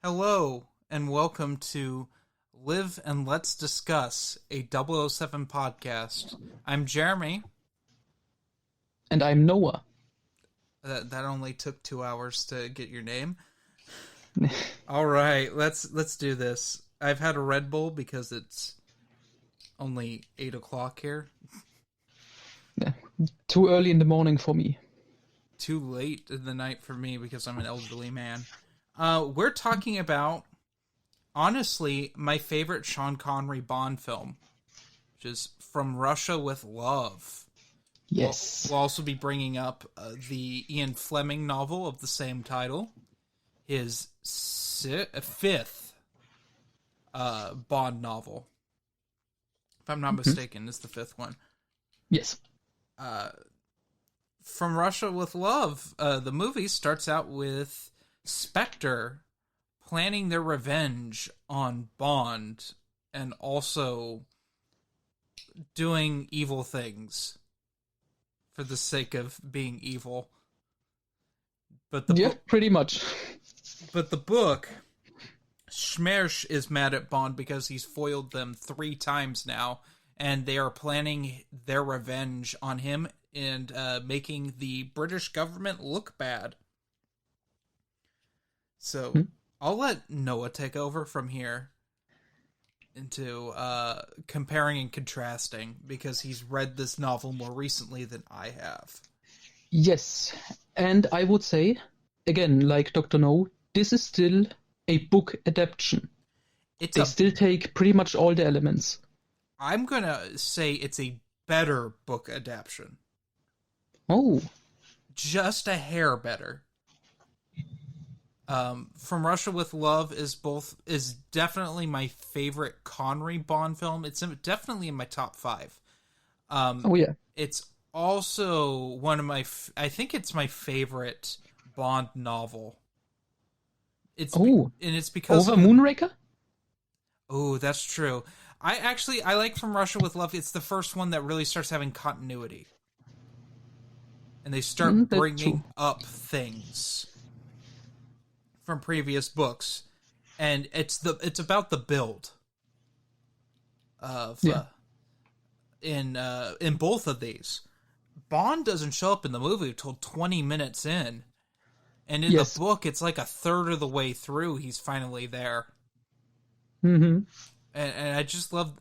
Hello, and welcome to Live and Let's Discuss, a 007 podcast. I'm Jeremy. And I'm Noah. That only took 2 hours to get your name. All right, let's do this. I've had a Red Bull because it's only 8 o'clock here. Yeah. Too early in the morning for me. Too late in the night for me because I'm an elderly man. We're talking about, honestly, my favorite Sean Connery Bond film, which is From Russia with Love. Yes. We'll also be bringing up the Ian Fleming novel of the same title, his fifth Bond novel. If I'm not mistaken, it's the fifth one. Yes. From Russia with Love, the movie starts out with Spectre planning their revenge on Bond and also doing evil things for the sake of being evil. But Pretty much. But the book, Schmersh is mad at Bond because he's foiled them 3 times now, and they are planning their revenge on him and making the British government look bad. So I'll let Noah take over from here into comparing and contrasting, because he's read this novel more recently than I have. Yes. And I would say, again, like Dr. No, this is still a book adaptation. They still take pretty much all the elements. I'm going to say it's a better book adaptation. Oh. Just a hair better. From Russia with Love is definitely my favorite Connery Bond film. It's definitely in my top 5. Yeah. It's also one of my, I think it's my favorite Bond novel. It's because over Moonraker? Oh, that's true. I like From Russia with Love. It's the first one that really starts having continuity. And they start bringing up things from previous books, and it's about the build of in both of these. Bond doesn't show up in the movie until 20 minutes in, and in the book it's like a third of the way through he's finally there. Mm-hmm. And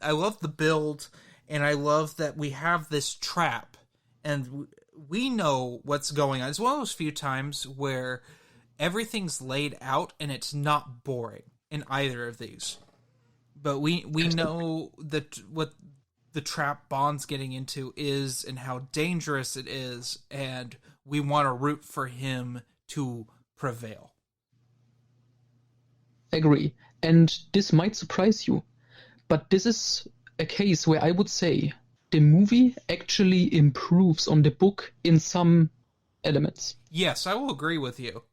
I love the build, and I love that we have this trap, and we know what's going on. It's one of those few times where everything's laid out and it's not boring in either of these. But we know that what the trap Bond's getting into is and how dangerous it is, and we want to root for him to prevail. Agree. And this might surprise you, but this is a case where I would say the movie actually improves on the book in some elements. Yes, I will agree with you.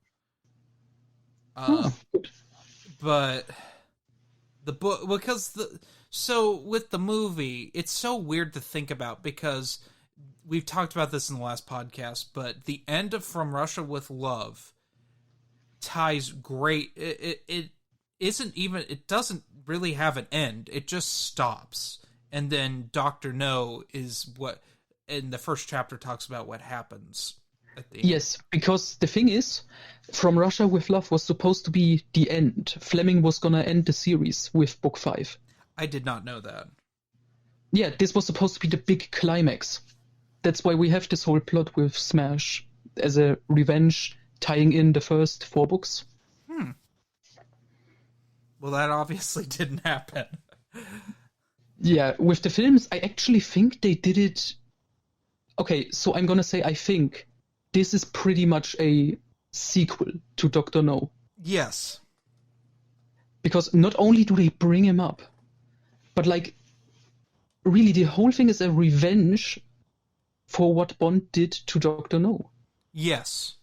But the book, so with the movie, it's so weird to think about, because we've talked about this in the last podcast, but the end of From Russia with Love ties great. It doesn't really have an end. It just stops. And then Dr. No is what, in the first chapter, talks about what happens at the end. Yes, because the thing is, From Russia with Love was supposed to be the end. Fleming was gonna end the series with book 5. I did not know that. Yeah, this was supposed to be the big climax. That's why we have this whole plot with Smash as a revenge tying in the first 4 books. Well, that obviously didn't happen. Yeah, with the films, I actually think they did it. Okay, so I'm gonna say I think this is pretty much a sequel to Dr. No. Yes. Because not only do they bring him up, but like, really, the whole thing is a revenge for what Bond did to Dr. No. Yes.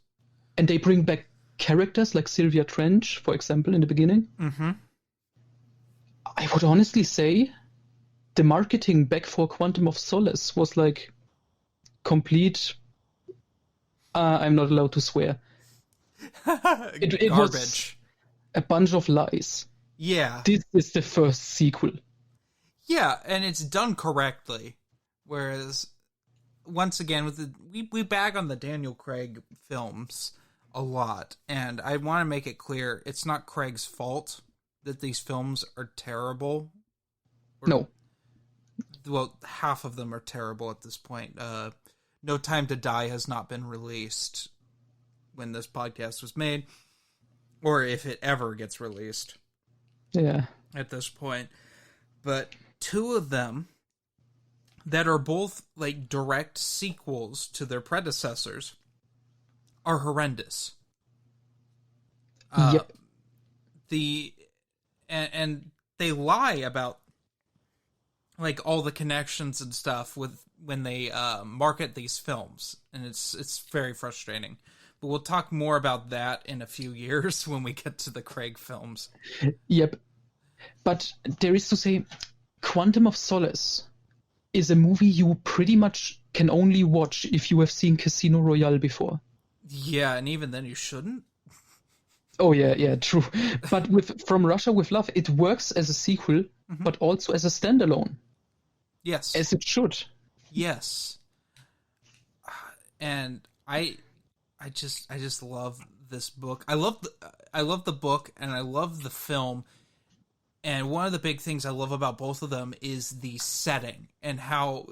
And they bring back characters like Sylvia Trench, for example, in the beginning. Mm-hmm. I would honestly say the marketing back for Quantum of Solace was like complete. I'm not allowed to swear. It garbage. A Bunch of Lies. Yeah. This is the first sequel. Yeah, and it's done correctly. Whereas, once again, we bag on the Daniel Craig films a lot, and I want to make it clear it's not Craig's fault that these films are terrible. No. Well, half of them are terrible at this point. No Time to Die has not been released when this podcast was made, or if it ever gets released. Yeah. At this point. But two of them that are both like direct sequels to their predecessors are horrendous. Yep. And they lie about like all the connections and stuff with when they market these films, and it's very frustrating. But we'll talk more about that in a few years when we get to the Craig films. Yep. But there is to say, Quantum of Solace is a movie you pretty much can only watch if you have seen Casino Royale before. Yeah, and even then you shouldn't. Oh yeah, true. But with From Russia with Love, it works as a sequel, but also as a standalone. Yes. As it should. Yes. And I just love this book. I love the book, and I love the film. And one of the big things I love about both of them is the setting and how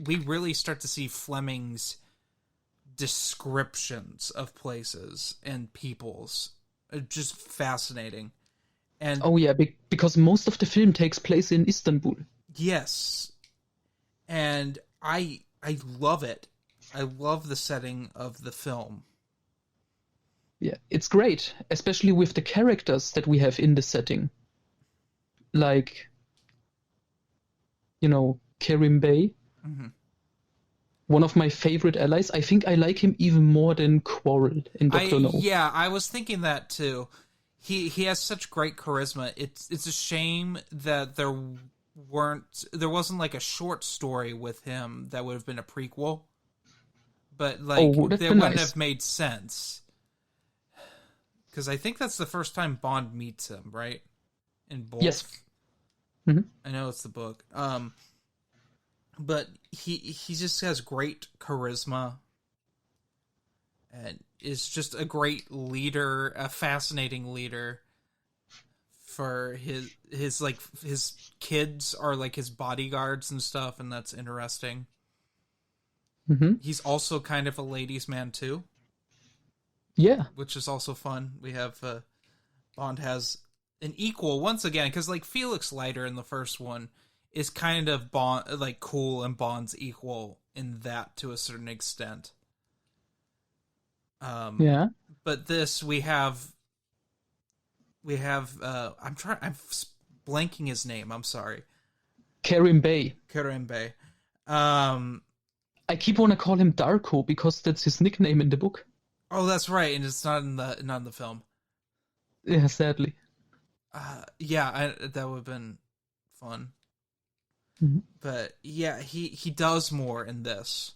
we really start to see Fleming's descriptions of places and peoples. Just fascinating. And oh yeah, because most of the film takes place in Istanbul. Yes. And I love it. I love the setting of the film. Yeah, it's great, especially with the characters that we have in the setting. Like, Kerim Bey. Mm-hmm. One of my favorite allies. I think I like him even more than Quarrel in Dr. No. Yeah, I was thinking that too. He has such great charisma. It's a shame that there wasn't like a short story with him that would have been a prequel. But like that wouldn't have made sense. Because I think that's the first time Bond meets him, right? In both. Yes. Mm-hmm. I know it's the book. But he just has great charisma and is just a great leader, a fascinating leader. For his kids are like his bodyguards and stuff, and that's interesting. Mm-hmm. He's also kind of a ladies' man too. Yeah, which is also fun. We have Bond has an equal once again, because like Felix Leiter in the first one is kind of Bond, like cool, and Bond's equal in that to a certain extent. Yeah. But this we have. I'm blanking his name. I'm sorry. Kerim Bey. Kerim Bey. I keep want to call him Darko because that's his nickname in the book. Oh, that's right, and it's not in the film. Yeah, sadly. That would have been fun. Mm-hmm. But yeah, he does more in this.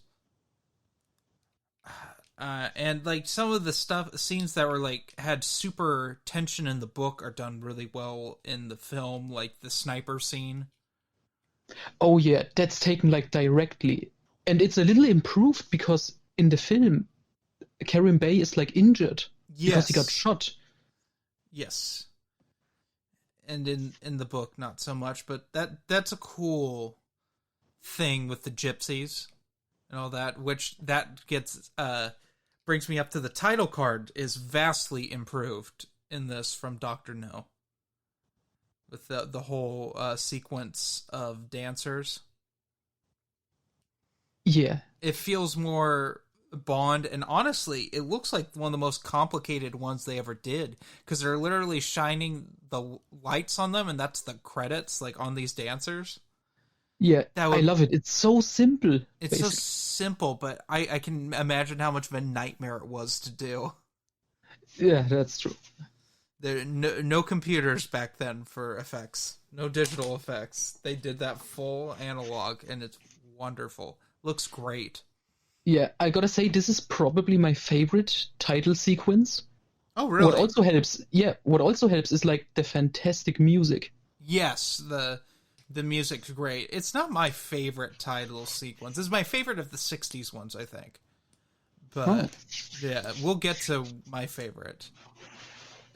And like some of the scenes that were like had super tension in the book are done really well in the film, like the sniper scene. Oh yeah, that's taken like directly. And it's a little improved because in the film, Kerim Bey is like injured because he got shot. Yes. And in the book, not so much, but that's a cool thing with the gypsies and all that, which that gets brings me up to the title card is vastly improved in this from Dr. No. With the whole sequence of dancers. Yeah. It feels more Bond, and honestly, it looks like one of the most complicated ones they ever did, because they're literally shining the lights on them, and that's the credits, like, on these dancers. Yeah, I love it. It's so simple. It's basically so simple, but I can imagine how much of a nightmare it was to do. Yeah, that's true. There no computers back then for effects. No digital effects. They did that full analog, and it's wonderful. Looks great. Yeah, I gotta say, this is probably my favorite title sequence. Oh, What really? also helps, yeah, what also helps is like the fantastic music. Yes, the music's great. It's not my favorite title sequence. It's my favorite of the '60s ones, I think. Oh, But yeah, we'll get to my favorite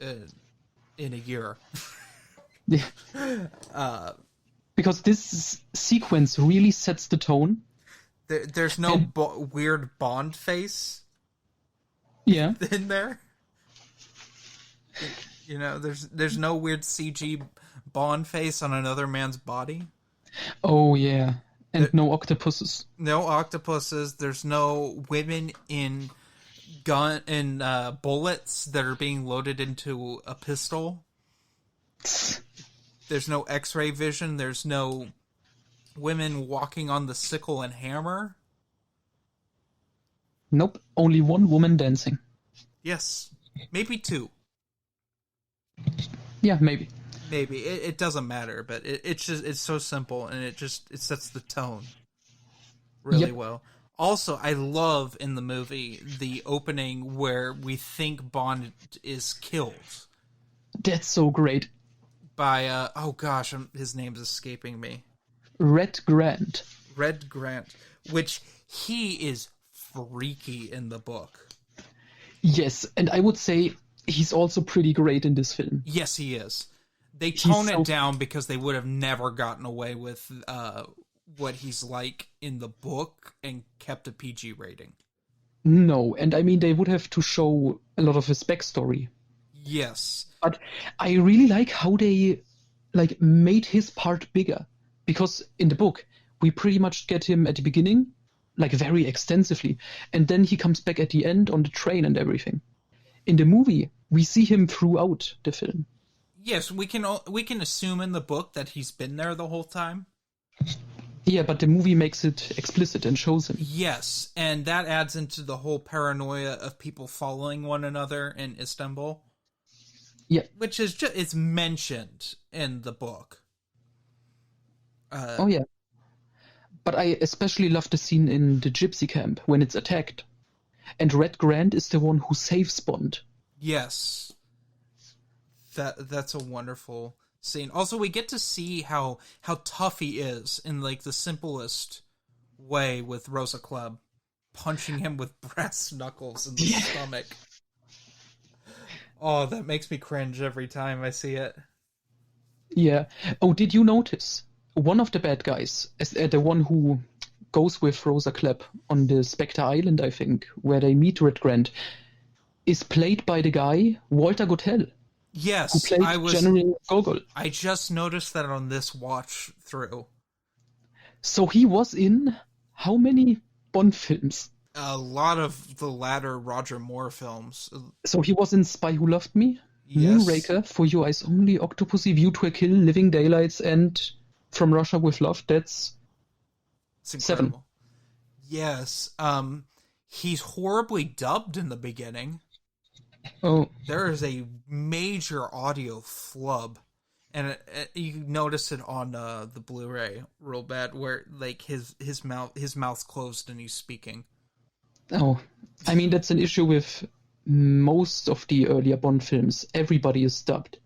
in a year. yeah. Uh, Because this sequence really sets the tone. there's no And weird Bond face yeah, in there. You know, there's no weird CG Bond face on another man's body. oh yeah, and There, no octopuses. no octopuses. There's no women in bullets that are being loaded into a pistol. There's no X-ray vision. There's no women walking on the sickle and hammer. Nope, only one woman dancing. Yes, maybe two. Yeah, maybe. Maybe it doesn't matter, but it's so simple and it sets the tone really Yep, well. Also, I love in the movie the opening where we think Bond is killed that's so great. by oh gosh, his name's escaping me. Red Grant. Red Grant, which he is freaky in the book. Yes, and I would say he's also pretty great in this film. Yes, he is. They He's tone so it down because they would have never gotten away with what he's like in the book and kept a PG rating. no, and I mean they would have to show a lot of his backstory. Yes. But I really like how they like made his part bigger because in the book we pretty much get him at the beginning like very extensively and then he comes back at the end on the train and everything. In the movie we see him throughout the film. Yes, we can assume in the book that he's been there the whole time. Yeah, but the movie makes it explicit and shows him. Yes, and that adds into the whole paranoia of people following one another in Istanbul, Yeah. which is just it's mentioned in the book. Oh yeah. But I especially love the scene in the gypsy camp when it's attacked. And Red Grant is the one who saves Bond. Yes, that's a wonderful scene. Also, we get to see how tough he is in like the simplest way with Rosa Club punching him with brass knuckles in the stomach. Oh, that makes me cringe every time I see it. Yeah. Oh, did you notice? One of the bad guys, the one who goes with Rosa Clapp on the Spectre Island, I think, where they meet Red Grant, is played by the guy, Walter Gotell, who Yes, played General Gogol. I just noticed that on this watch through. So he was in how many Bond films? A lot of the latter Roger Moore films. So he was in Spy Who Loved Me, Yes. Moonraker, For Your Eyes Only, Octopussy, View to a Kill, Living Daylights, and From Russia with Love. That's It's incredible. 7. Yes. He's horribly dubbed in the beginning. Oh, There is a major audio flub, and you notice it on the Blu-ray real bad, where like his mouth's closed and he's speaking. oh. I mean, that's an issue with most of the earlier Bond films. Everybody is dubbed.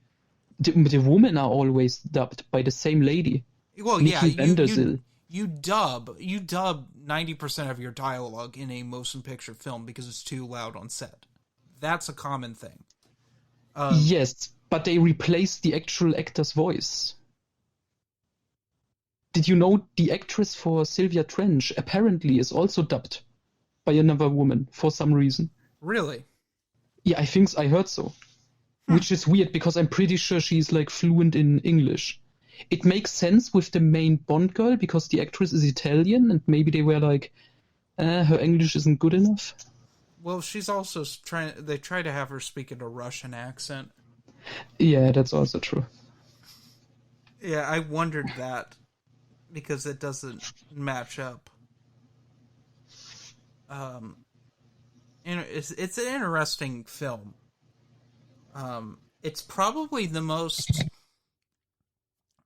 The women are always dubbed by the same lady. Well, Nikki yeah, Vanderzil. you dub 90% of your dialogue in a motion picture film because it's too loud on set. That's a common thing. Yes, but they replaced the actual actor's voice. Did you know the actress for Sylvia Trench apparently is also dubbed by another woman for some reason? Really? Yeah, I think I heard so. Which is weird because I'm pretty sure she's like fluent in English. It makes sense with the main Bond girl because the actress is Italian and maybe they were like, her English isn't good enough. Well, she's also they try to have her speak in a Russian accent. Yeah, that's also true. Yeah, I wondered that because it doesn't match up. It's an interesting film. It's probably the most.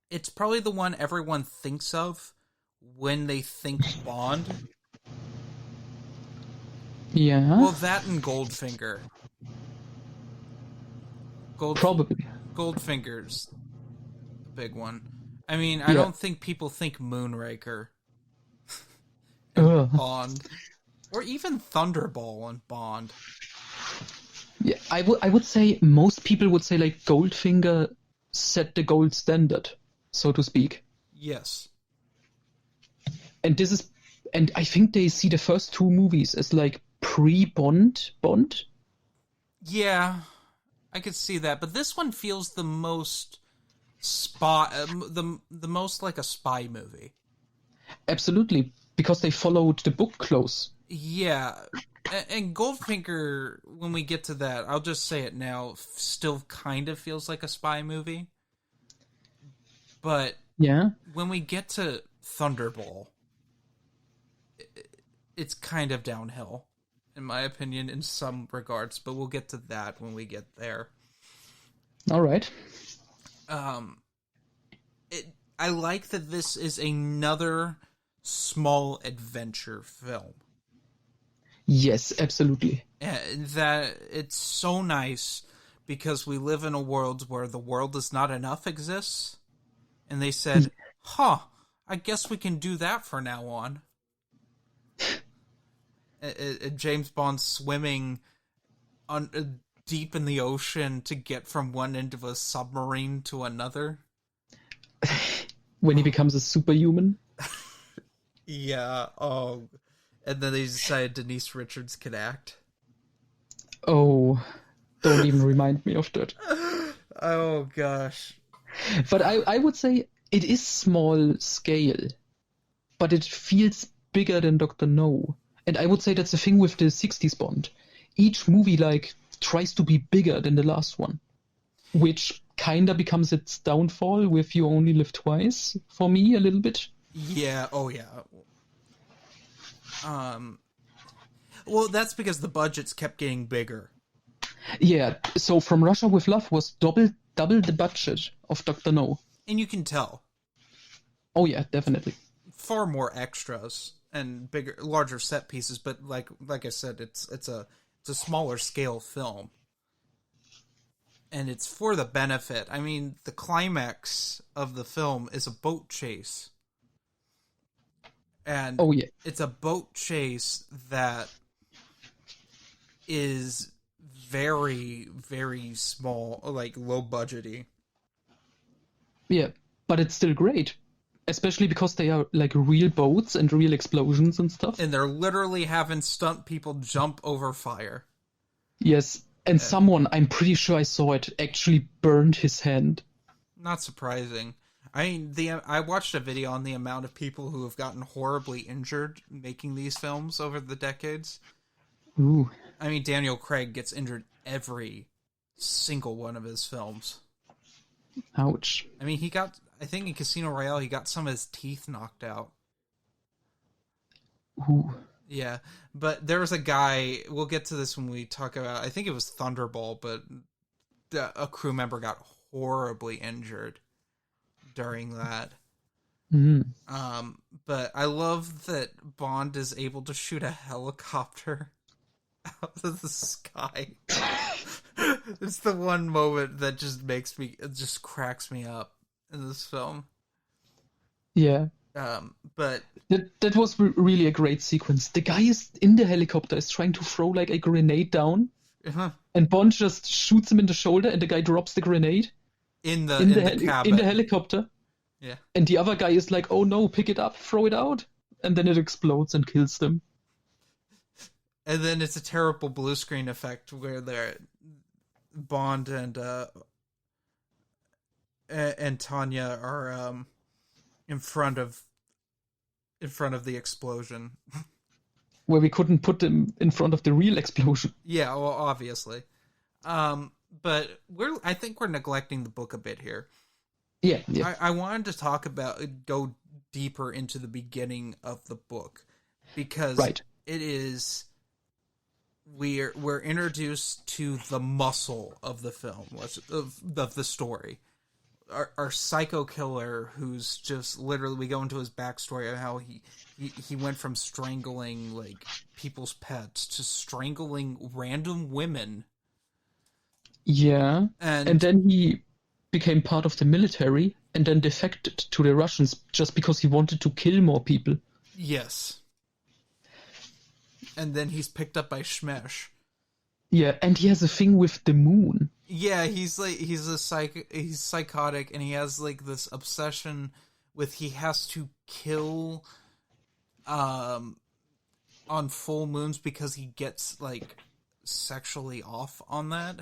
It's probably the one everyone thinks of when they think Bond. Yeah. Well, that and Goldfinger. Probably. Goldfinger's the big one. I mean, I Yeah. don't think people think Moonraker and Ugh. Bond, or even Thunderball and Bond. Yeah, I would say most people would say like Goldfinger set the gold standard, so to speak. Yes. And this is, and I think they see the first two movies as like pre-Bond. Yeah, I could see that, but this one feels the most spy, the most like a spy movie. Absolutely, because they followed the book close. Yeah, and Goldfinger, when we get to that, I'll just say it now, still kind of feels like a spy movie. But Yeah. when we get to Thunderball, it's kind of downhill, in my opinion, in some regards. But we'll get to that when we get there. All right. I like that this is another small adventure film. Yes, absolutely. And that it's so nice because we live in a world where the world is not enough exists. And they said, I guess we can do that for now on. James Bond swimming deep in the ocean to get from one end of a submarine to another. When he becomes a superhuman. Yeah, oh. And then they decided Denise Richards could act. Oh, don't even remind me of that. Oh, gosh. But I would say it is small scale, but it feels bigger than Dr. No. And I would say that's the thing with the 60s Bond. Each movie, like, tries to be bigger than the last one, which kinda becomes its downfall with You Only Live Twice, for me, a little bit. Yeah, oh yeah. Well, that's because the budgets kept getting bigger. Yeah, so From Russia with Love was double the budget of Dr. No. And you can tell. Oh yeah, definitely. Far more extras and bigger, larger set pieces, but like I said, it's a smaller scale film. And it's for the benefit. I mean, the climax of the film is a boat chase. And oh yeah, it's a boat chase that is very, very small, like low budgety. yeah, but it's still great, especially because they are like real boats and real explosions and stuff. And they're literally having stunt people jump over fire. Yes, and someone, I'm pretty sure I saw it, actually burned his hand. Not surprising. I mean, I watched a video on the amount of people who have gotten horribly injured making these films over the decades. Ooh. I mean, Daniel Craig gets injured every single one of his films. Ouch. I mean, I think in Casino Royale, he got some of his teeth knocked out. Ooh. Yeah, but there was a guy, we'll get to this when we talk about, I think it was Thunderball, but a crew member got horribly injured during that. But I love that Bond is able to shoot a helicopter out of the sky. It's the one moment that just cracks me up in this film. Yeah. But that was really a great sequence. The guy is in the helicopter, is trying to throw like a grenade down, and Bond just shoots him in the shoulder, and the guy drops the grenade in the cabin. In the helicopter. Yeah. And the other guy is like, "Oh no, pick it up, throw it out," and then it explodes and kills them. And then it's a terrible blue screen effect where they're Bond and Tanya are in front of the explosion. Where we couldn't put them in front of the real explosion. Yeah, well, obviously. But I think we're neglecting the book a bit here. Yeah. I wanted to go deeper into the beginning of the book because it is we're introduced to the muscle of the film, of the story. Our psycho killer, who's just literally, we go into his backstory of how he went from strangling like people's pets to strangling random women Yeah. And And then he became part of the military and then defected to the Russians just because he wanted to kill more people. yes, and then he's picked up by Shmesh. Yeah, and he has a thing with the moon. Yeah, he's psychotic, and he has like this obsession with he has to kill um on full moons because he gets like sexually off on that,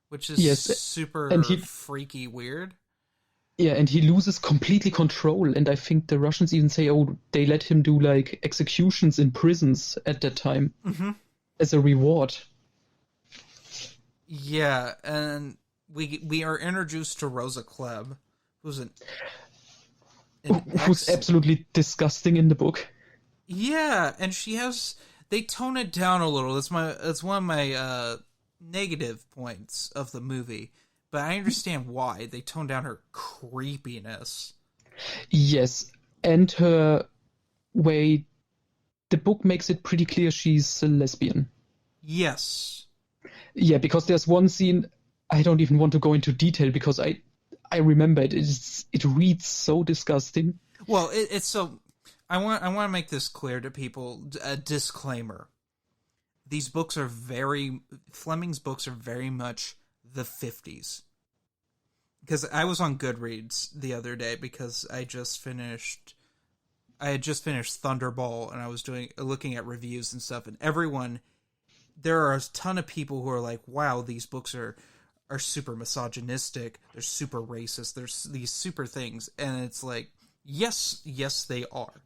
which is Yes, and super he freaky weird. yeah, and he loses completely control. And I think the Russians even say, oh, they let him do like executions in prisons at that time as a reward. Yeah, and we are introduced to Rosa Klebb, who's an Who's absolutely disgusting in the book. Yeah, and they tone it down a little. That's one of my negative points of the movie. But I understand why. They tone down her creepiness. Yes, and her way, the book makes it pretty clear she's a lesbian. Yes. Yeah, because there's one scene, I don't even want to go into detail because I remember it. It reads so disgusting. Well, it's so I want to make this clear to people. A disclaimer: Fleming's books are very much the 50s. Because I was on Goodreads the other day because I had just finished Thunderball, and I was looking at reviews and stuff, and there are a ton of people who are like, wow, these books are super misogynistic, they're super racist, there's these super things, and it's like, yes, they are.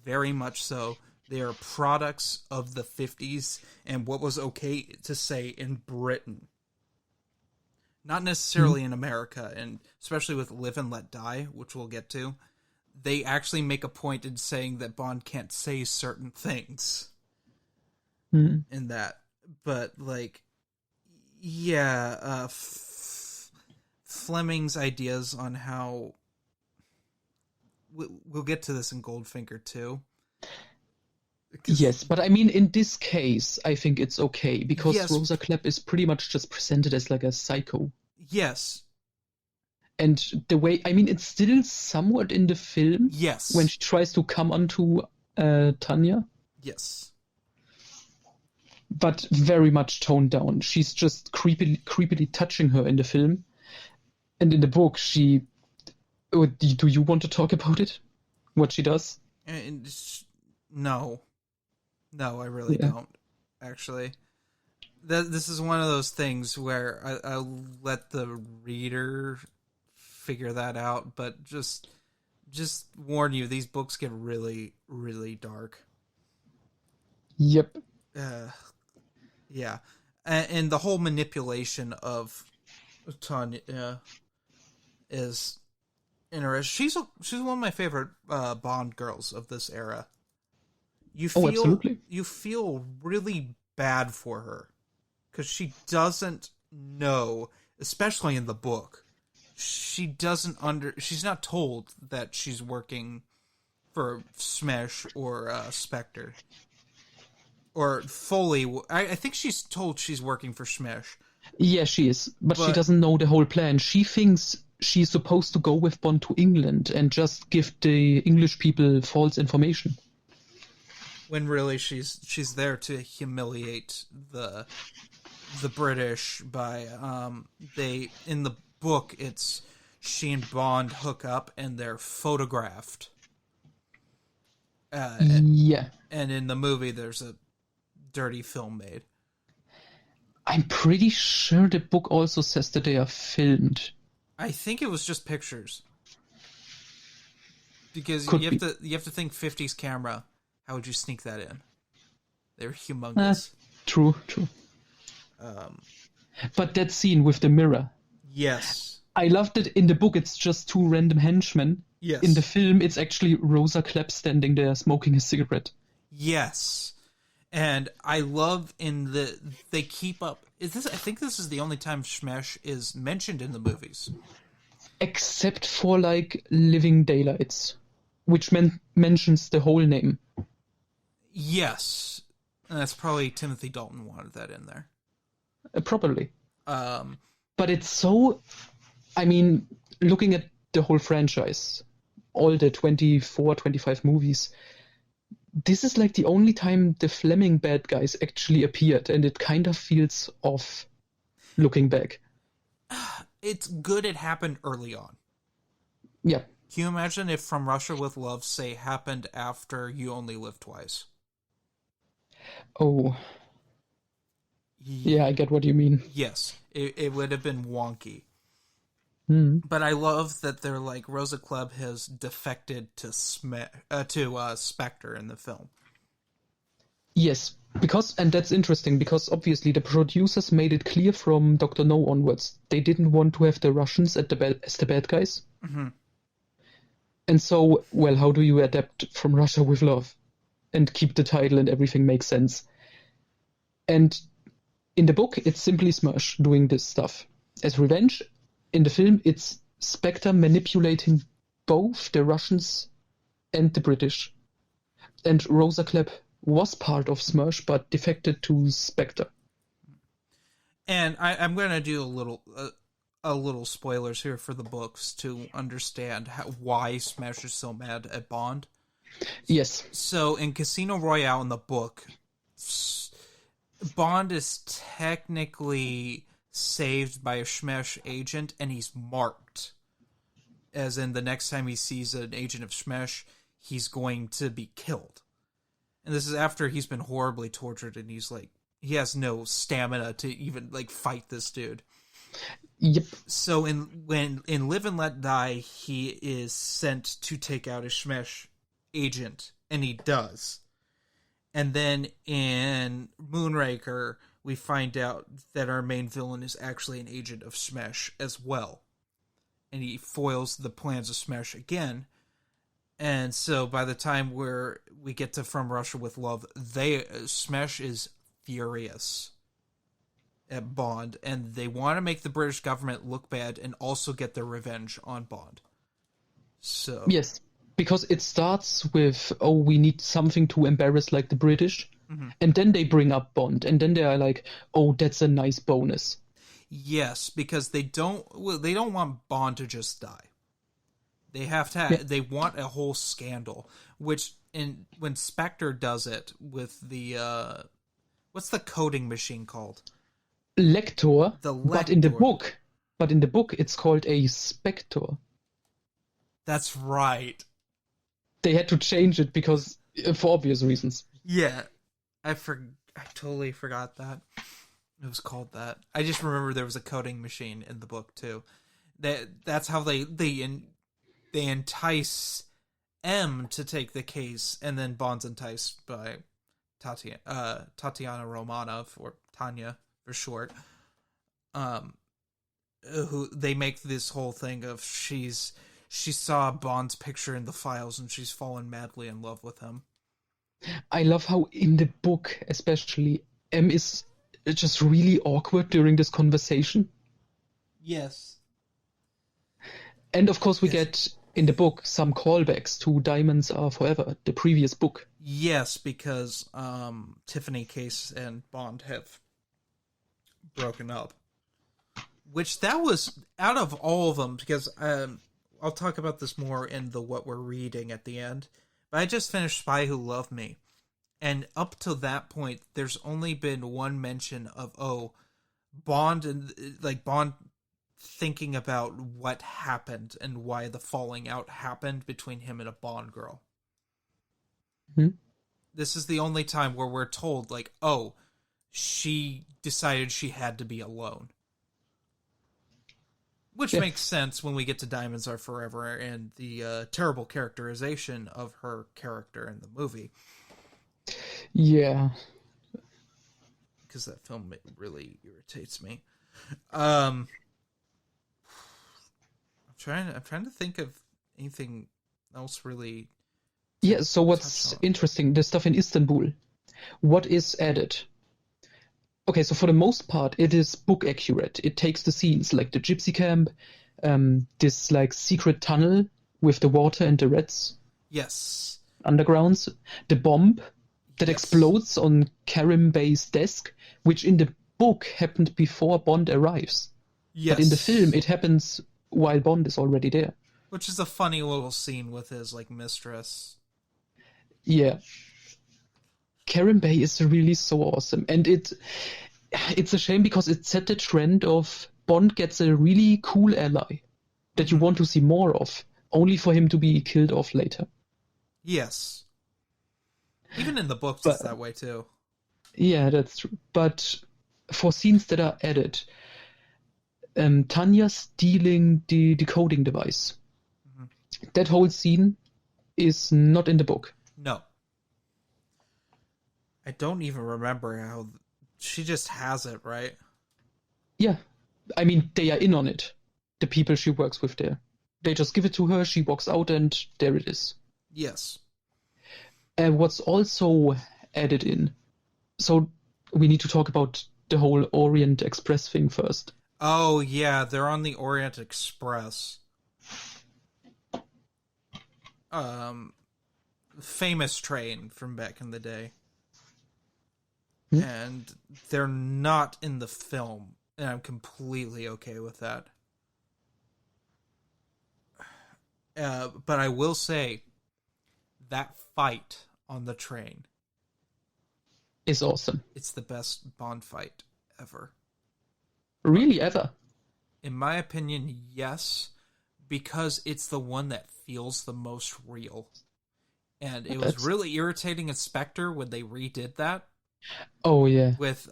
Very much so. They are products of the 50s and what was okay to say in Britain. Not necessarily in America, and especially with Live and Let Die, which we'll get to. They actually make a point in saying that Bond can't say certain things in that. But, like, yeah, Fleming's ideas on how... We'll get to this in Goldfinger, too. Yes, but I mean, in this case, I think it's okay because Yes. Rosa Klebb is pretty much just presented as like a psycho. Yes. And the way, I mean, it's still somewhat in the film Yes. when she tries to come onto Tanya, Yes. but very much toned down. She's just creepily touching her in the film. And in the book, do you want to talk about it? What she does? And no, I really don't. Actually, this is one of those things where I'll let the reader figure that out. But just warn you, these books get really, really dark. Yep. Yeah, and the whole manipulation of Tanya is interesting. She's one of my favorite Bond girls of this era. Absolutely. You feel really bad for her because she doesn't know, especially in the book. She's not told that she's working for Smesh or Spectre. Or Foley. I think she's told she's working for Smesh. Yeah, she is, but she doesn't know the whole plan. She thinks she's supposed to go with Bond to England and just give the English people false information. When really she's there to humiliate the British by in the book it's she and Bond hook up and they're photographed. Yeah. And in the movie there's a dirty film made. I'm pretty sure the book also says that they are filmed. I think it was just pictures. Because Could you have to think 50s camera. How would you sneak that in? They're humongous. True. But that scene with the mirror. Yes. I loved it. In the book, it's just two random henchmen. Yes. In the film, it's actually Rosa Klebb standing there smoking a cigarette. Yes. And I love they keep up. I think this is the only time Smesh is mentioned in the movies. Except for, like, Living Daylights, which mentions the whole name. Yes. And that's probably Timothy Dalton wanted that in there. Probably. But it's so, I mean, looking at the whole franchise, all the 24, 25 movies, this is like the only time the Fleming bad guys actually appeared, and it kind of feels off looking back. It's good it happened early on. Yeah. Can you imagine if From Russia with Love, say, happened after You Only Live Twice? Oh. Yeah, I get what you mean. Yes, it would have been wonky. Mm. But I love that they're like, Rosa Klebb has defected to Spectre in the film. Yes, because, and that's interesting, because obviously the producers made it clear from Dr. No onwards, they didn't want to have the Russians as the bad guys. Mm-hmm. And so, well, how do you adapt From Russia with Love and keep the title and everything makes sense? And in the book, it's simply Smersh doing this stuff. As revenge, in the film, it's Spectre manipulating both the Russians and the British. And Rosa Klebb was part of Smersh, but defected to Spectre. And I'm going to do a little spoilers here for the books to understand why Smash is so mad at Bond. Yes. So in Casino Royale in the book, Bond is technically saved by a Smash agent, and he's marked. As in, the next time he sees an agent of Smash, he's going to be killed. And this is after he's been horribly tortured, and he's like, he has no stamina to even like fight this dude. Yep. So in Live and Let Die, he is sent to take out a Smash agent, and he does. And then in Moonraker, we find out that our main villain is actually an agent of Smash as well. And he foils the plans of Smash again. And so by the time we get to From Russia with Love, Smash is furious at Bond, and they want to make the British government look bad and also get their revenge on Bond. So yes, because it starts with, oh, we need something to embarrass like the British, and then they bring up Bond, and then they are like, oh, that's a nice bonus. Yes, because they don't want Bond to just die. They have to. They want a whole scandal, which when Spectre does it with the what's the coding machine called? Lector. The Lector. But in the book, it's called a Spectre. That's right. They had to change it because for obvious reasons. Yeah, I totally forgot that it was called that. I just remember there was a coding machine in the book too. That's how they entice M to take the case, and then Bond's enticed by Tatiana Romanov, or Tanya for short. Who they make this whole thing of she saw Bond's picture in the files and she's fallen madly in love with him. I love how in the book, especially, M is just really awkward during this conversation. Yes. And of course we get in the book some callbacks to Diamonds Are Forever, the previous book. Yes, because Tiffany Case and Bond have broken up. Which that was, out of all of them, because I'll talk about this more in the what we're reading at the end, but I just finished Spy Who Loved Me, and up to that point, there's only been one mention of, Bond thinking about what happened and why the falling out happened between him and a Bond girl. Mm-hmm. This is the only time where we're told, like, she decided she had to be alone. Which makes sense when we get to Diamonds Are Forever and the terrible characterization of her character in the movie. Yeah. Because that film really irritates me. I'm trying to think of anything else really. Yeah, so what's interesting, the stuff in Istanbul. What is added? Okay, so for the most part, it is book accurate. It takes the scenes, like the gypsy camp, this like secret tunnel with the water and the rats. Yes. Undergrounds. The bomb that explodes on Karim Bey's desk, which in the book happened before Bond arrives. Yes. But in the film, it happens while Bond is already there. Which is a funny little scene with his, like, mistress. Yeah. Karen Bay is really so awesome. And it's a shame because it set the trend of Bond gets a really cool ally that you want to see more of, only for him to be killed off later. Yes. Even in the books, But, it's that way, too. yeah, that's true. But for scenes that are added, Tanya stealing the decoding device, that whole scene is not in the book. No. I don't even remember how... She just has it, right? Yeah. I mean, they are in on it. The people she works with there. They just give it to her, she walks out, and there it is. Yes. What's also added in... So, we need to talk about the whole Orient Express thing first. Oh, yeah, they're on the Orient Express. Famous train from back in the day. And they're not in the film, and I'm completely okay with that. But I will say, that fight on the train Is awesome. it's the best Bond fight ever. Really, ever? In my opinion, yes, because it's the one that feels the most real. And it was really irritating in Spectre when they redid that. Oh, yeah. With,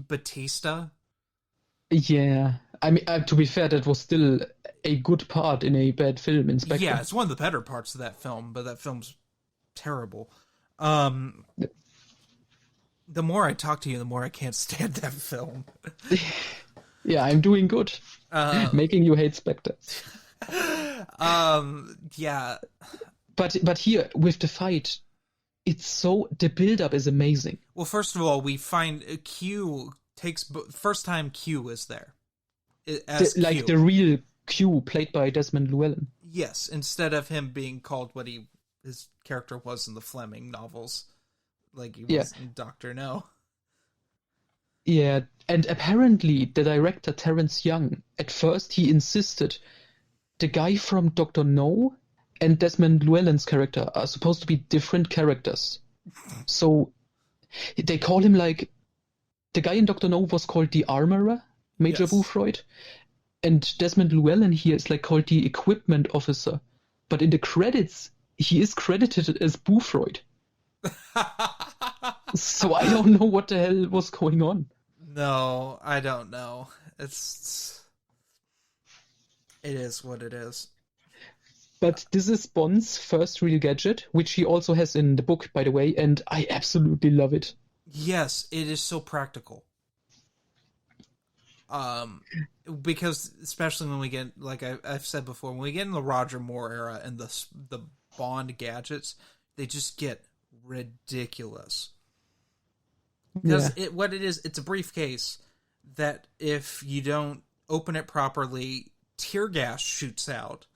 Batista. Yeah. I mean, to be fair, that was still a good part in a bad film in Spectre. Yeah, it's one of the better parts of that film, but that film's terrible. The more I talk to you, the more I can't stand that film. Yeah, I'm doing good. Making you hate Spectre. Yeah. But here, with the fight, it's so... The build-up is amazing. Well, first of all, we find Q takes... First time Q is there. As Q. Like the real Q, played by Desmond Llewellyn. Yes, instead of him being called what his character was in the Fleming novels. Like he was in Dr. No. Yeah, and apparently the director, Terrence Young, at first he insisted the guy from Dr. No and Desmond Llewellyn's character are supposed to be different characters. So they call him like... The guy in Dr. No was called the Armorer, Major Boothroyd. And Desmond Llewellyn here is like called the Equipment Officer. But in the credits, he is credited as Boothroyd. So I don't know what the hell was going on. No, I don't know. It is what it is. But this is Bond's first real gadget, which he also has in the book, by the way, and I absolutely love it. Yes, it is so practical. Because especially when we get, like I've said before, when we get in the Roger Moore era and the Bond gadgets, they just get ridiculous. Because what it is, it's a briefcase that if you don't open it properly, tear gas shoots out.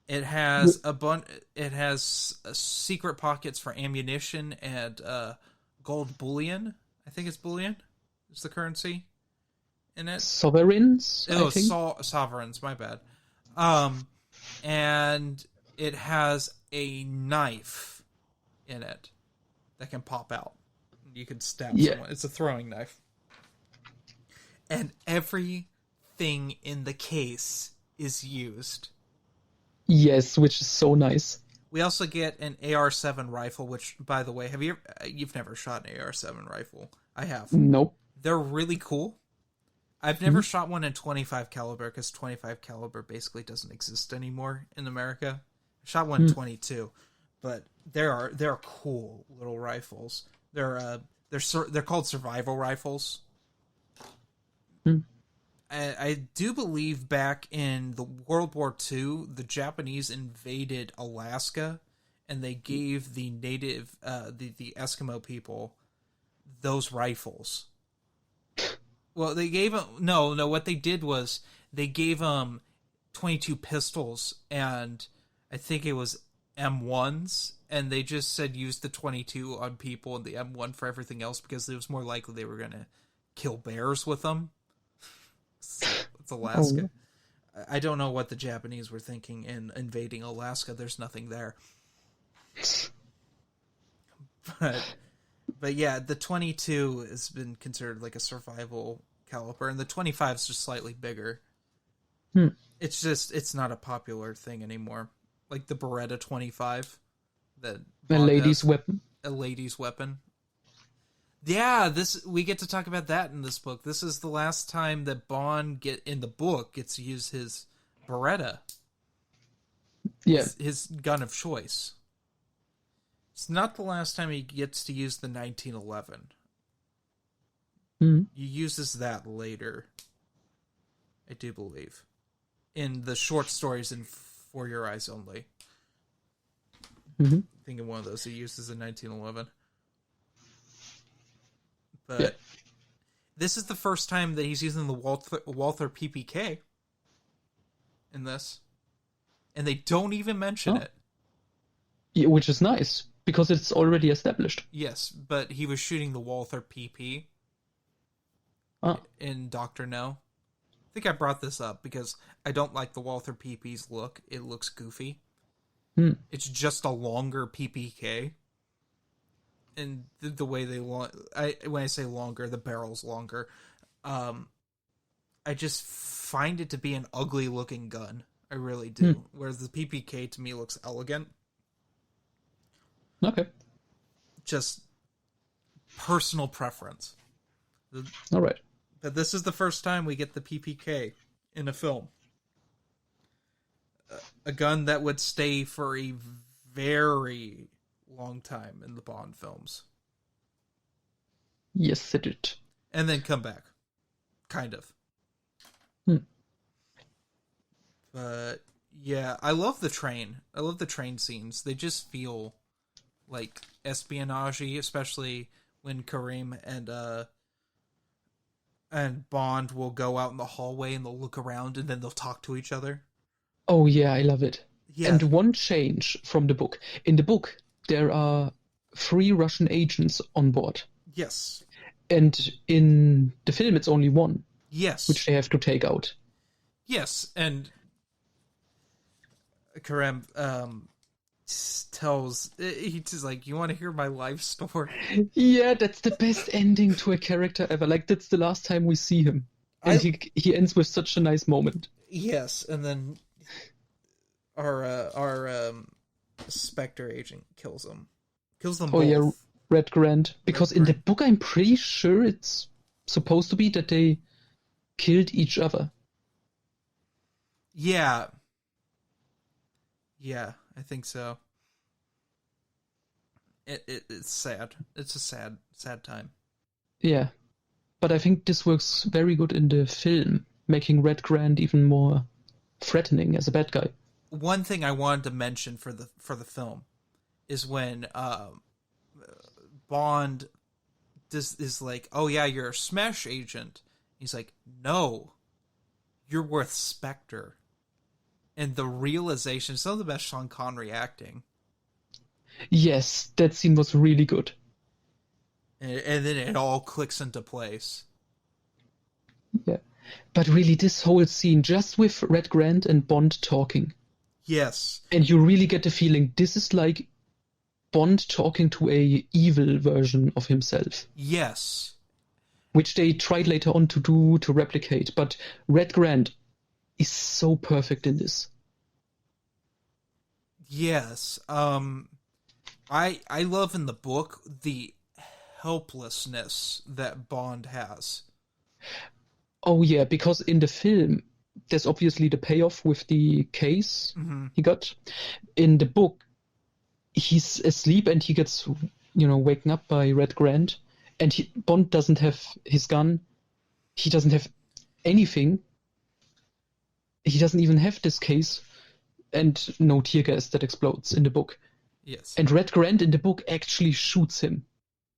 It has secret pockets for ammunition and gold bullion. I think it's bullion. Is the currency in it? Sovereigns. Oh, I think. Sovereigns. My bad. And it has a knife in it that can pop out. You can stab someone. It's a throwing knife. And everything in the case is used. Yes, which is so nice. We also get an Ar7 rifle, which, by the way, you've never shot an Ar7 rifle. I have. Nope. They're really cool. I've never shot one in 25 caliber because 25 caliber basically doesn't exist anymore in America. I shot one in 22, but they're cool little rifles. They're called survival rifles. I do believe back in the World War II, the Japanese invaded Alaska, and they gave the native, the Eskimo people, those rifles. Well, they gave them... No, what they did was they gave them 22 pistols, and I think it was M1s, and they just said use the 22 on people and the M1 for everything else because it was more likely they were going to kill bears with them. It's Alaska. I don't know what the Japanese were thinking in invading Alaska. There's nothing there. But yeah, the 22 has been considered like a survival caliber, and the 25 is just slightly bigger. It's not a popular thing anymore. Like the Beretta 25, that A lady's weapon. A lady's weapon. Yeah, we get to talk about that in this book. This is the last time that Bond in the book gets to use his Beretta. Yeah. His gun of choice. It's not the last time he gets to use the 1911. He uses that later, I do believe, in the short stories in For Your Eyes Only. I think in one of those he uses the 1911. But this is the first time that he's using the Walther PPK in this. And they don't even mention it. Yeah, which is nice, because it's already established. Yes, but he was shooting the Walther PP in Dr. No. I think I brought this up because I don't like the Walther PP's look. It looks goofy. It's just a longer PPK. And the way they when I say longer, the barrel's longer. I just find it to be an ugly looking gun. I really do. Whereas the PPK to me looks elegant. Okay. Just personal preference. All right. But this is the first time we get the PPK in a film. A gun that would stay for a very long time in the Bond films. Yes, it did. And then come back. Kind of. But yeah, I love the train. I love the train scenes. They just feel like espionage-y, especially when Kareem and Bond will go out in the hallway and they'll look around and then they'll talk to each other. Oh yeah, I love it. Yeah. And one change from the book. In the book, there are 3 Russian agents on board. Yes. And in the film, it's only 1. Yes. Which they have to take out. Yes, and Kareem he's like, you want to hear my life story? Yeah, that's the best ending to a character ever. Like, that's the last time we see him. And he ends with such a nice moment. Yes, and then our Spectre agent kills them both. Oh yeah, Red Grant. Because in the book, I'm pretty sure it's supposed to be that they killed each other. Yeah. Yeah, I think so. It's sad. It's a sad time. Yeah. But I think this works very good in the film, making Red Grant even more threatening as a bad guy. One thing I wanted to mention for the film is when Bond is like, oh yeah, you're a Smash agent. He's like, no, you're with Spectre. And the realization, some of the best Sean Connery acting. Yes, that scene was really good. And then it all clicks into place. Yeah. But really, this whole scene, just with Red Grant and Bond talking. Yes. And you really get the feeling this is like Bond talking to a evil version of himself. Yes. Which they tried later on to replicate. But Red Grant is so perfect in this. Yes. I love in the book the helplessness that Bond has. Oh yeah, because in the film there's obviously the payoff with the case he got. In the book, he's asleep and he gets, waken up by Red Grant, and Bond doesn't have his gun. He doesn't have anything. He doesn't even have this case, and no tear gas that explodes in the book. Yes. And Red Grant in the book actually shoots him.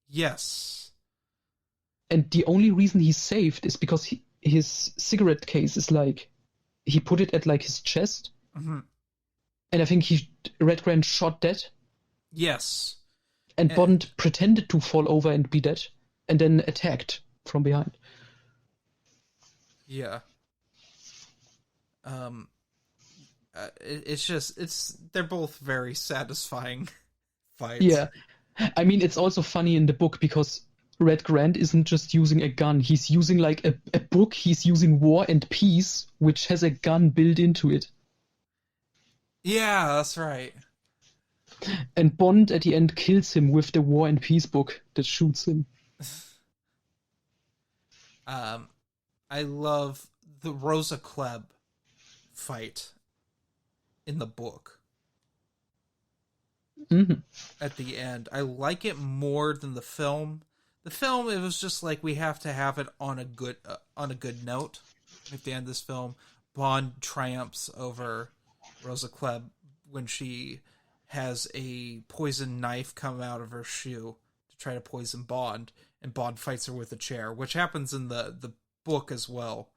Yes. And the only reason he's saved is because his cigarette case is he put it at his chest. Mm-hmm. And I think Red Grant shot dead. Yes. And Bond pretended to fall over and be dead, and then attacked from behind. Yeah. Um, they're both very satisfying fights. Yeah. I mean, it's also funny in the book because Red Grant isn't just using a gun. He's using like a book. He's using War and Peace, which has a gun built into it. Yeah, that's right. And Bond at the end kills him with the War and Peace book that shoots him. I love the Rosa Klebb fight in the book. Mm-hmm. At the end, I like it more than the film. The film, it was just like we have to have it on a good note. At the end of this film, Bond triumphs over Rosa Klebb when she has a poison knife come out of her shoe to try to poison Bond, and Bond fights her with a chair, which happens in the book as well.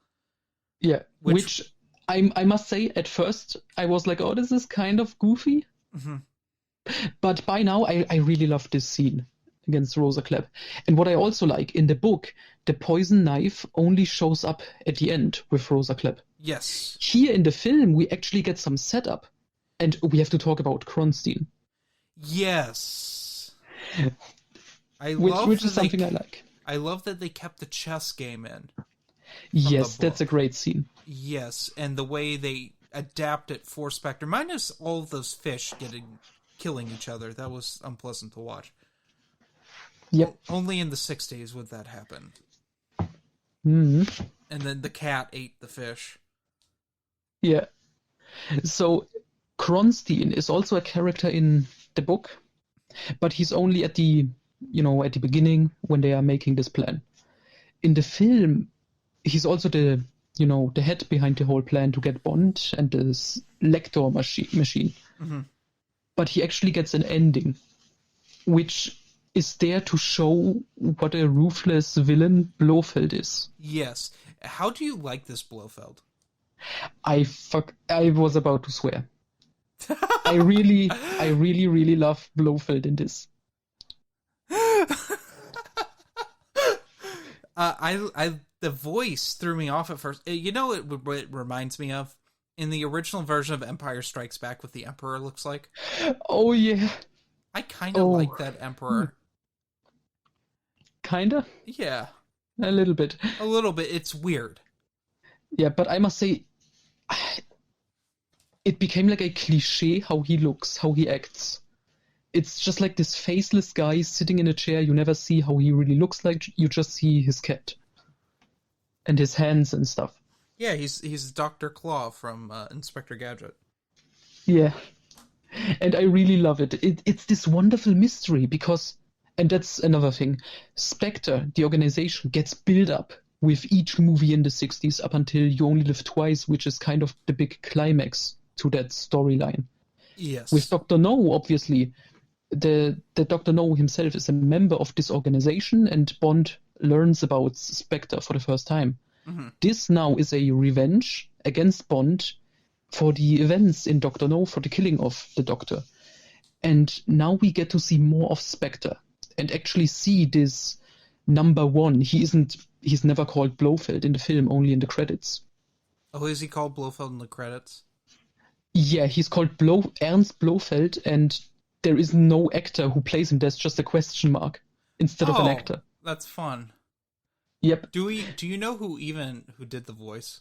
Yeah, which I must say, at first, I was like, oh, this is kind of goofy. Mm-hmm. But by now, I really love this scene against Rosa Klebb. And what I also like, in the book, the poison knife only shows up at the end with Rosa Klebb. Yes. Here in the film, we actually get some setup. And we have to talk about Kronstein. Yes. Which is something I like. I love that they kept the chess game in. Yes, that's a great scene. Yes, and the way they adapt it for Spectre, minus all of those fish killing each other, that was unpleasant to watch. Yep. Only in the 60s would that happen. Mm-hmm. And then the cat ate the fish. Yeah. So Kronstein is also a character in the book, but he's only at the beginning when they are making this plan. In the film, he's also the head behind the whole plan to get Bond and this Lector machine. Mm-hmm. But he actually gets an ending, which is there to show what a ruthless villain Blofeld is. Yes. How do you like this Blofeld? I was about to swear. I really, really love Blofeld in this. The voice threw me off at first. You know what it reminds me of? In the original version of Empire Strikes Back, what the Emperor looks like. Oh yeah. I kind of like that Emperor. Kinda? Yeah. A little bit. A little bit. It's weird. Yeah, but I must say, it became like a cliche how he looks, how he acts. It's just like this faceless guy sitting in a chair. You never see how he really looks like. You just see his cat. And his hands and stuff. Yeah, he's Dr. Claw from Inspector Gadget. Yeah. And I really love it. It's this wonderful mystery because, and that's another thing, Spectre, the organization, gets built up with each movie in the 60s up until You Only Live Twice, which is kind of the big climax to that storyline. Yes. With Dr. No, obviously, the Dr. No himself is a member of this organization, and Bond learns about Spectre for the first time. Mm-hmm. This now is a revenge against Bond for the events in Dr. No, for the killing of the Doctor. And now we get to see more of Spectre and actually see this number one. He's never called Blofeld in the film, only in the credits. Oh, is he called Blofeld in the credits? Yeah, he's called Ernst Blofeld, and there is no actor who plays him. There's just a question mark instead of an actor. That's fun. Yep. Do you know who did the voice?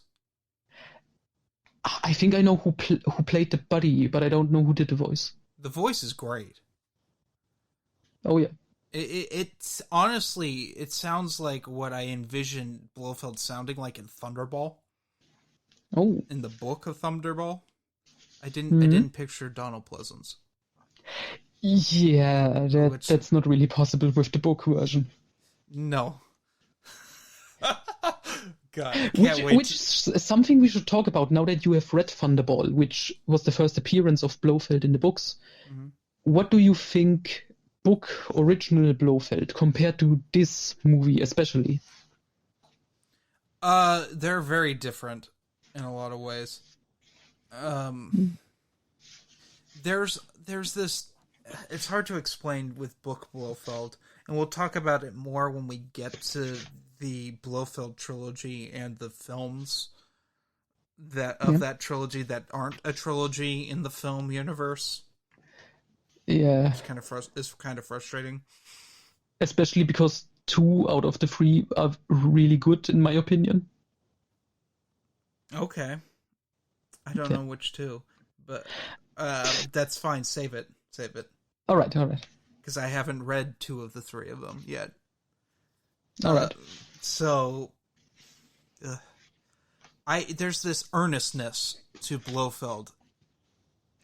I think I know who played the buddy, but I don't know who did the voice. The voice is great. Oh yeah. It's honestly, it sounds like what I envisioned Blofeld sounding like in Thunderball. Oh. In the book of Thunderball. I didn't picture Donald Pleasance. Yeah, that's not really possible with the book version. No. God, I can't wait. Which is something we should talk about now that you have read Thunderball, which was the first appearance of Blofeld in the books. Mm-hmm. What do you think book original Blofeld compared to this movie especially? They're very different in a lot of ways. There's this, it's hard to explain with book Blofeld, and we'll talk about it more when we get to the Blofeld trilogy and the films. that trilogy that aren't a trilogy in the film universe. Yeah. It's kind of frustrating. Especially because 2 out of the 3 are really good, in my opinion. Okay. I don't know which 2, but that's fine. Save it. All right. Because I haven't read 2 of the 3 of them yet. All right. So, there's this earnestness to Blofeld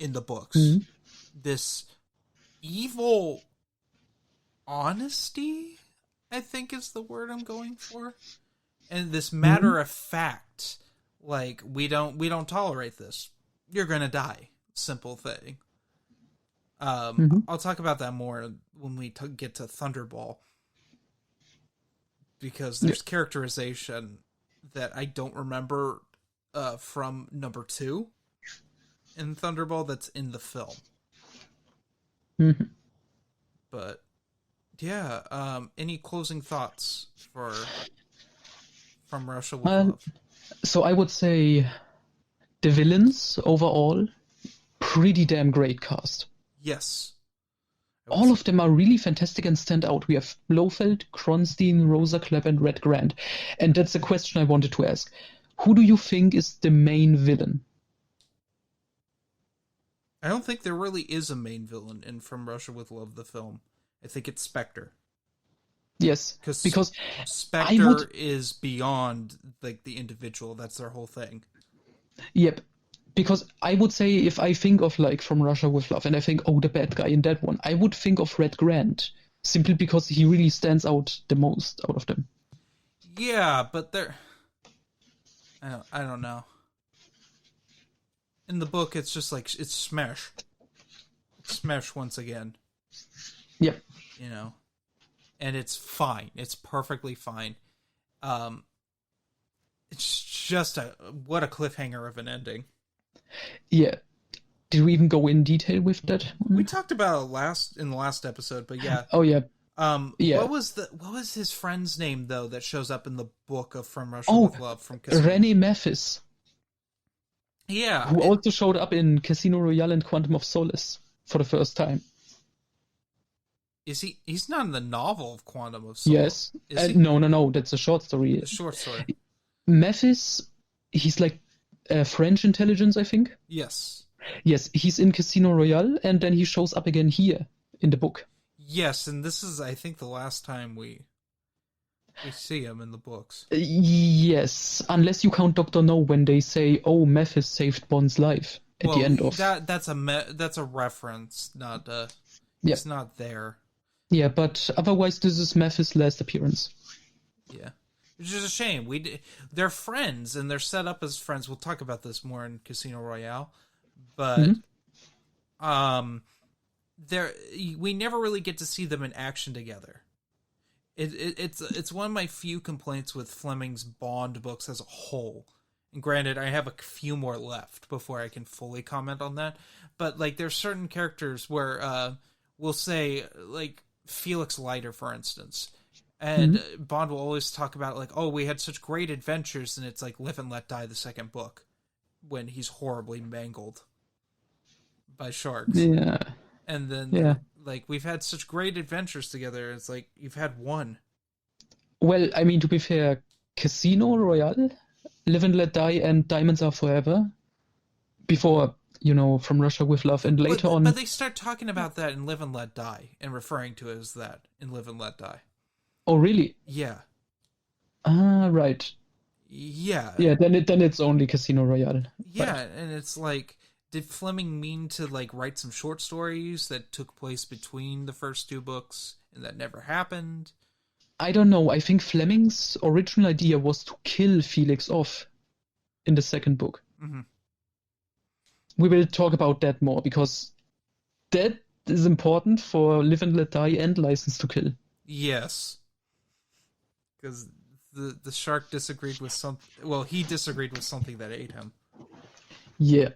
in the books. Mm-hmm. This evil honesty, I think is the word I'm going for. And this matter of fact, like, we don't tolerate this. You're gonna die. Simple thing. I'll talk about that more when we get to Thunderball, because there's characterization that I don't remember from number 2 in Thunderball that's in the film. Mm-hmm. But yeah, any closing thoughts from Russia with Love? So I would say the villains overall, pretty damn great cast. Yes. All of them are really fantastic and stand out. We have Blofeld, Kronstein, Rosa Clapp, and Red Grant. And that's a question I wanted to ask. Who do you think is the main villain? I don't think there really is a main villain in From Russia with Love, the film. I think it's Spectre. Yes, because Spectre is beyond like the individual. That's their whole thing. Yep. Because I would say if I think of like From Russia with Love and I think, oh, the bad guy in that one, I would think of Red Grant, simply because he really stands out the most out of them. Yeah, but I don't know. In the book, it's just like, it's Smash. Smash once again. Yep. You know? And it's fine. It's perfectly fine. It's just what a cliffhanger of an ending. Yeah. Did we even go in detail with that? We talked about it in the last episode, but yeah. Oh yeah. Yeah. What was his friend's name though that shows up in the book of From Russia with Love from Casino? René Mathis. Yeah. Who also showed up in Casino Royale and Quantum of Solace for the first time. Is he? He's not in the novel of Quantum of Solace. Yes. No. That's a short story. A short story. Mathis, he's like French intelligence, I think. Yes. Yes, he's in Casino Royale, and then he shows up again here in the book. Yes, and this is, I think, the last time we see him in the books. Yes, unless you count Dr. No when they say, "Oh, Mathis saved Bond's life" at the end of that's a reference, not it's not there. Yeah, but otherwise, this is Mathis' last appearance. Yeah, which is a shame. They're friends and they're set up as friends. We'll talk about this more in Casino Royale, but we never really get to see them in action together. It's one of my few complaints with Fleming's Bond books as a whole. And granted, I have a few more left before I can fully comment on that. But like, there's certain characters where we'll say, like Felix Leiter, for instance, and Bond will always talk about like, oh, we had such great adventures, and it's like Live and Let Die, the second book, when he's horribly mangled by sharks. Yeah. And then, like, we've had such great adventures together. It's like, you've had one. Well, I mean, to be fair, Casino Royale, Live and Let Die, and Diamonds Are Forever, before, From Russia with Love, and later on... But they start talking about that in Live and Let Die, and referring to it as that in Live and Let Die. Oh, really? Yeah. Ah, right. Yeah. Yeah, then it's only Casino Royale. Yeah, right. And it's like... Did Fleming mean to, like, write some short stories that took place between the first 2 books, and that never happened? I don't know. I think Fleming's original idea was to kill Felix off in the second book. Mm-hmm. We will talk about that more, because that is important for Live and Let Die and License to Kill. Yes. Because the shark disagreed with something... Well, he disagreed with something that ate him. Yeah.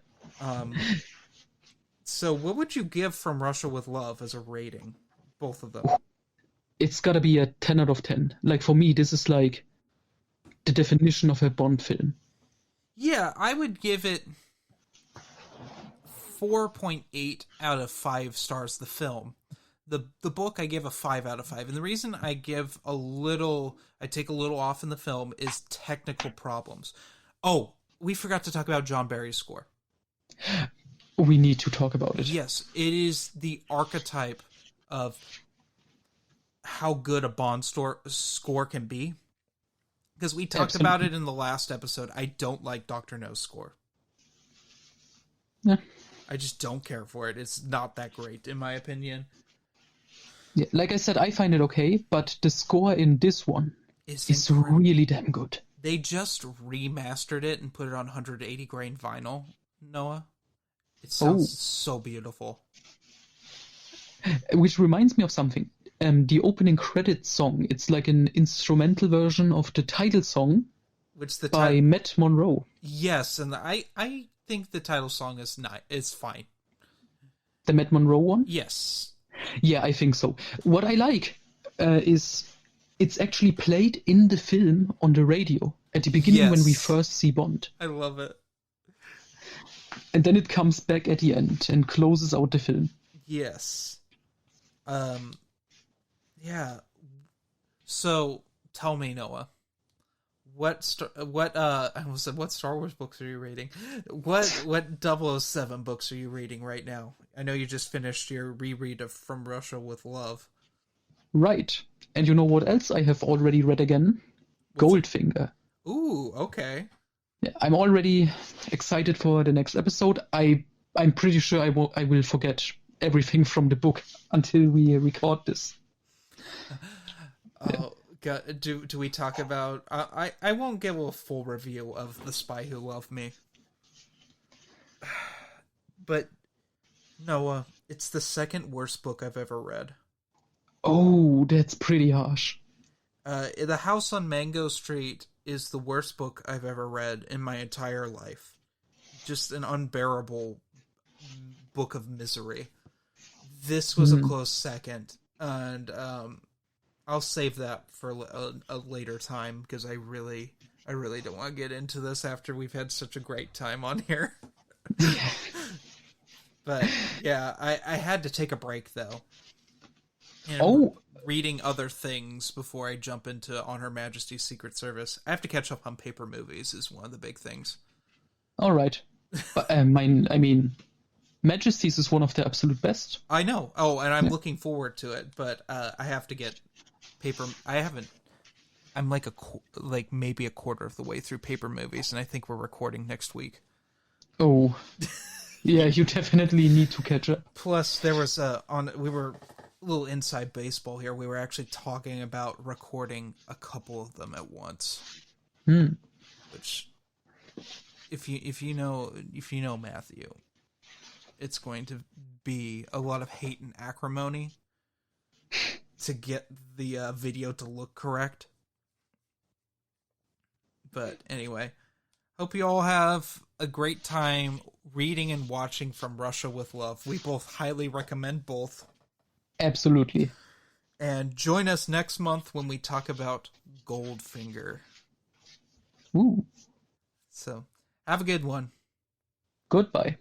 So what would you give From Russia with Love as a rating? Both of them. It's gotta be a 10 out of 10. Like, for me, this is like the definition of a Bond film. Yeah, I would give it 4.8 out of 5 stars, the film. The book I give a 5 out of 5. And the reason I take a little off in the film is technical problems. Oh, we forgot to talk about John Barry's score. We need to talk about it. Yes, it is the archetype of how good a Bond score can be. Because we talked about it in the last episode. I don't like Dr. No's score. Yeah. I just don't care for it. It's not that great, in my opinion. Yeah, like I said, I find it okay, but the score in this one is really damn good. They just remastered it and put it on 180 grain vinyl, Noah. It sounds so beautiful. Which reminds me of something. The opening credits song, it's like an instrumental version of the title song by Matt Monro. Yes, and I think the title song is fine. The Matt Monro one? Yes. Yeah, I think so. What I like is it's actually played in the film on the radio at the beginning when we first see Bond. I love it. And then it comes back at the end and closes out the film. Yes. Yeah. So tell me, Noah, what Star Wars books are you reading? What 007 books are you reading right now? I know you just finished your reread of From Russia with Love. Right. And you know what else I have already read again? Goldfinger. Ooh, okay. Yeah, I'm already excited for the next episode. I'm pretty sure I will forget everything from the book until we record this. Oh, God, do we talk about... I won't give a full review of The Spy Who Loved Me. But, Noah, it's the second worst book I've ever read. Oh, that's pretty harsh. The House on Mango Street is the worst book I've ever read in my entire life. Just an unbearable book of misery. This was a close second, and I'll save that for a later time because I really don't want to get into this after we've had such a great time on here. But yeah, I had to take a break though. And reading other things before I jump into On Her Majesty's Secret Service. I have to catch up on paper movies is one of the big things. All right. But, I mean, Majesty's is one of the absolute best. I know. Oh, and I'm looking forward to it, but I have to get paper. I'm like maybe a quarter of the way through paper movies, and I think we're recording next week. Oh, yeah, you definitely need to catch up. Plus, there was we were a little inside baseball here. We were actually talking about recording a couple of them at once, which, if you know Matthew, it's going to be a lot of hate and acrimony to get the video to look correct. But anyway, hope you all have a great time reading and watching From Russia with Love. We both highly recommend both. Absolutely. And join us next month when we talk about Goldfinger. Ooh. So, have a good one. Goodbye.